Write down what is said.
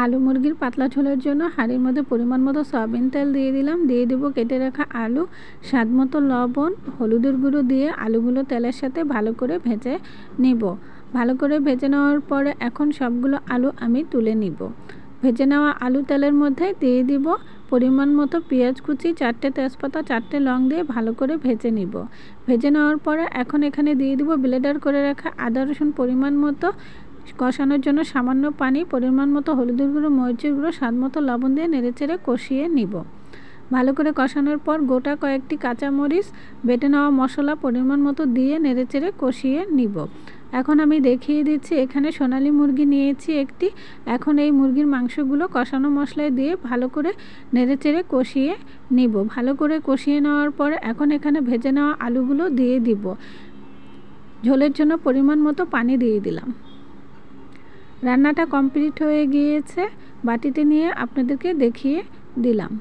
আলু মুরগির পাতলা ঝোলের জন্য হাঁড়ির মধ্যে পরিমাণ মতো সয়াবিন তেল দিয়ে দিলাম। দিয়ে দেবো কেটে রাখা আলু, স্বাদ মতো লবণ, হলুদের গুঁড়ো দিয়ে আলুগুলো তেলের সাথে ভালো করে ভেজে নিব। ভালো করে ভেজে নেওয়ার পরে এখন সবগুলো আলু আমি তুলে নিব। ভেজে নেওয়া আলু তেলের মধ্যে দিয়ে দিব পরিমাণ মতো পেঁয়াজ কুচি, 4টে তেজপাতা, 4টে লং দিয়ে ভালো করে ভেজে নিব। ভেজে নেওয়ার পরে এখন এখানে দিয়ে দিব ব্লেন্ডার করে রাখা আদা রসুন পরিমাণ মতো, কষানোর জন্য সামান্য পানি, পরিমাণ মতো হলুদের গুঁড়ো, মরিচের গুঁড়ো, স্বাদ মতো লবণ দিয়ে নেড়েচেড়ে কষিয়ে নিব। ভালো করে কষানোর পর গোটা কয়েকটি কাঁচামরিচ, বেটে নেওয়া মশলা পরিমাণ মতো দিয়ে নেড়েচেড়ে কষিয়ে নিব। এখন আমি দেখিয়ে দিচ্ছি, এখানে সোনালী মুরগি নিয়েছি একটি। এখন এই মুরগির মাংসগুলো কষানো মশলায় দিয়ে ভালো করে নেড়েচেড়ে কষিয়ে নিব। ভালো করে কষিয়ে নেওয়ার পর এখন এখানে ভেজে নেওয়া আলুগুলো দিয়ে দিব। ঝোলের জন্য পরিমাণ মতো পানি দিয়ে দিলাম। রান্নাটা কমপ্লিট হয়ে গিয়েছে, বাটিতে নিয়ে আপনাদেরকে দেখিয়ে দিলাম।